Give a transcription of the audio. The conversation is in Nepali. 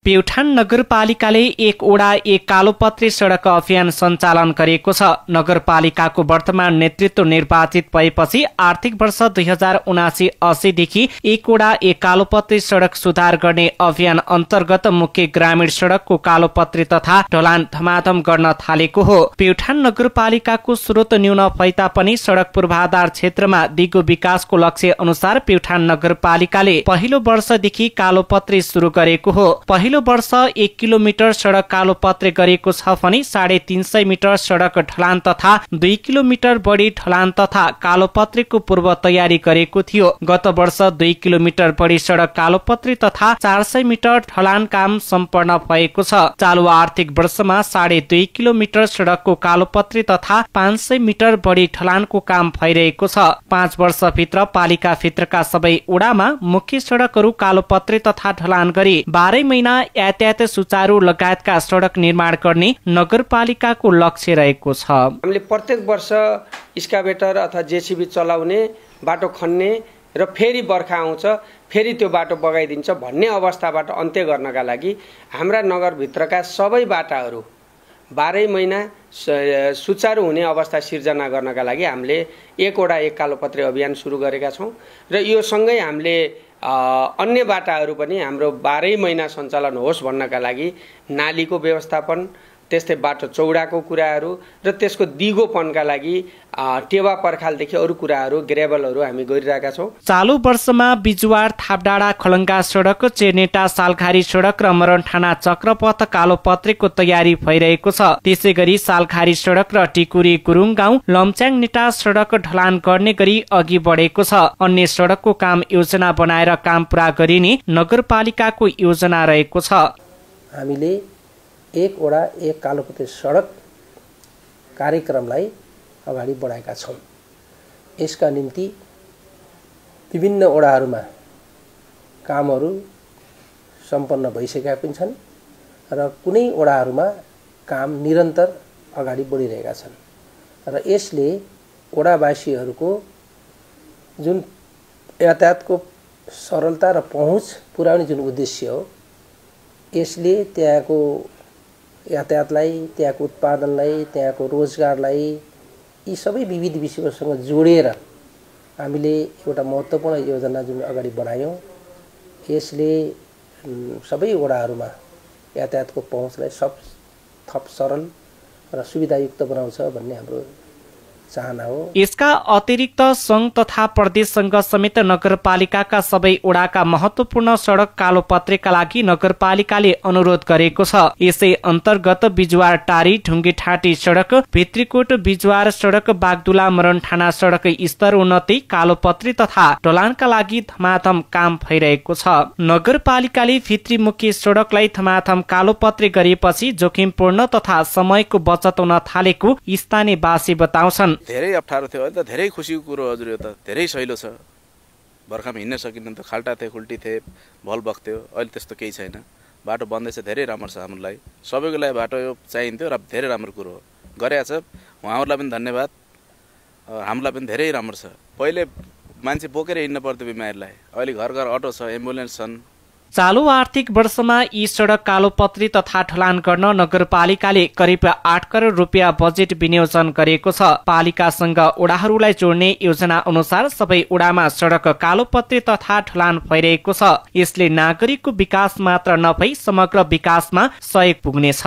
प्युठान नगरपालिकाले एक ओडा एक कालोपत्री सडक अभियान सञ्चालन गरेको छ। नगरपालिकाको वर्तमान नेतृत्व निर्वाचित भएपछि आर्थिक वर्ष 2079-80 देखि एक ओडा एक कालोपत्री सडक सुधार गर्ने अभियान अन्तर्गत मुख्य ग्रामीण सडकको कालोपत्री तथा ढलान धमाधम गर्न थालेको हो। प्युठान नगरपालिकाको स्रोत न्यून भए तापनि सडक पूर्वाधार क्षेत्रमा दिगो विकासको लक्ष्य अनुसार प्युठान नगरपालिकाले पहिलो वर्षदेखि कालोपत्री सुरु गरेको हो। पहिलो वर्ष 1 किलोमिटर सडक कालोपत्री गरेको छ भने 350 मिटर सडक ढलान तथा 2 किलोमिटर बढी ढलान तथा कालोपत्रीको पूर्व तयारी गरेको थियो। गत वर्ष 2 किलोमिटर बढी सडक कालोपत्री तथा 400 मिटर ढलान काम सम्पन्न भएको छ। चालु आर्थिक वर्षमा 2.5 किलोमिटर सडकको कालोपत्री तथा 500 मिटर बढी ढलानको काम भइरहेको छ। 5 वर्षभित्र पालिका भित्रका सबै ओडामा मुख्य सडकहरू कालोपत्री तथा ढलान गरी 12 महिना यातायात सुचारू लगायतका सडक निर्माण गर्ने नगरपालिकाको लक्ष्य रहेको छ। हामीले प्रत्येक वर्ष स्काभेटर अथवा जेसीबी चलाउने, बाटो खन्ने र फेरि बर्खा आउँछ फेरि त्यो बाटो बगाइदिन्छ भन्ने अवस्थाबाट अन्त्य गर्नका लागि हाम्रा नगरभित्रका सबै बाटाहरू 12 महिना सुचारू हुने अवस्था सिर्जना गर्नका लागि हामीले एक ओडा एक कालोपत्री अभियान सुरु गरेका छौँ र यो सँगै हामीले अन्य बाटाहरू पनि हाम्रो 12 महिना सञ्चालन होस् भन्नका लागि नालीको व्यवस्थापन, त्यस्तै बाटो चौडाको कुराहरू र त्यसको दिगोपनका लागि टेवा पर्खालदेखि अरू कुराहरू ग्रेभलहरू हामी गरिरहेका छौँ। चालु वर्षमा बिजुवार थापडाँडा खलङ्गा सडक, चेर्नेटा सालघारी सडक र मरणठाना चक्रपथ कालोपत्रीको तयारी भइरहेको छ। त्यसै गरी सालघारी सडक र टिकुरी गुरुङ गाउँ लम्च्याङ नेटा सडक ढलान गर्ने गरी अघि बढेको छ। अन्य सडकको काम योजना बनाएर काम पूरा गरिने नगरपालिकाको योजना रहेको छ। हामीले एक ओडा एक कालोपत्री सडक कार्यक्रमलाई अगाडि बढाएका छौँ। यसका निम्ति विभिन्न ओडाहरूमा कामहरू सम्पन्न भइसकेका पनि छन् र कुनै ओडाहरूमा काम निरन्तर अगाडि बढिरहेका छन् र यसले ओडावासीहरूको जुन यातायातको सरलता र पहुँच पुर्याउने जुन उद्देश्य हो, यसले त्यहाँको यातायातलाई, त्यहाँको उत्पादनलाई, त्यहाँको रोजगारलाई यी सबै विविध विषयहरूसँग जोडेर हामीले एउटा महत्त्वपूर्ण योजना जुन अगाडि बढायौँ, यसले सबै ओडाहरूमा यातायातको पहुँचलाई थप सरल र सुविधायुक्त बनाउँछ भन्ने हाम्रो चाहना हो। यसका अतिरिक्त सङ्घ तथा प्रदेशसँग समेत नगरपालिकाका सबै ओडाका महत्त्वपूर्ण सडक कालोपत्रीका लागि नगरपालिकाले अनुरोध गरेको छ। यसै अन्तर्गत बिजुवार टारी ढुङ्गेठाँटी सडक, भित्रीकोट बिजुवार सडक, बागदुला मरणठाना सडक स्तर उन्नति, कालोपत्री तथा ढलानका लागि धमाधम काम भइरहेको छ। नगरपालिकाले भित्री मुख्य सडकलाई धमाधम कालोपत्री गरेपछि जोखिमपूर्ण तथा समयको बचत हुन थालेको स्थानीयवासी बताउँछन्। धेरै अप्ठ्यारो थियो, अहिले त धेरै खुसीको कुरो हजुर, यो त धेरै सहिलो छ। बर्खामा हिँड्न सकिन्न त, खाल्टा थिए, खुल्टी थिए, भल बग्थ्यो। अहिले त्यस्तो केही छैन, बाटो बन्दैछ, धेरै राम्रो छ। हाम्रो लागि सबैको लागि बाटो यो चाहिन्थ्यो र धेरै राम्रो कुरो हो गरेको छ। उहाँहरूलाई पनि धन्यवाद, हामीलाई पनि धेरै राम्रो छ। पहिले मान्छे बोकेर हिँड्न पर्थ्यो बिमारीलाई, अहिले घर घर अटो छ, एम्बुलेन्स छन्। चालु आर्थिक वर्षमा यी सडक कालोपत्री तथा ढलान गर्न नगरपालिकाले करिब 8 करोड रुपियाँ बजेट विनियोजन गरेको छ। पालिकासँग ओडाहरूलाई जोड्ने योजना अनुसार सबै ओडामा सडक कालोपत्री तथा ढलान भइरहेको छ। यसले नागरिकको विकास मात्र नभई समग्र विकासमा सहयोग पुग्नेछ।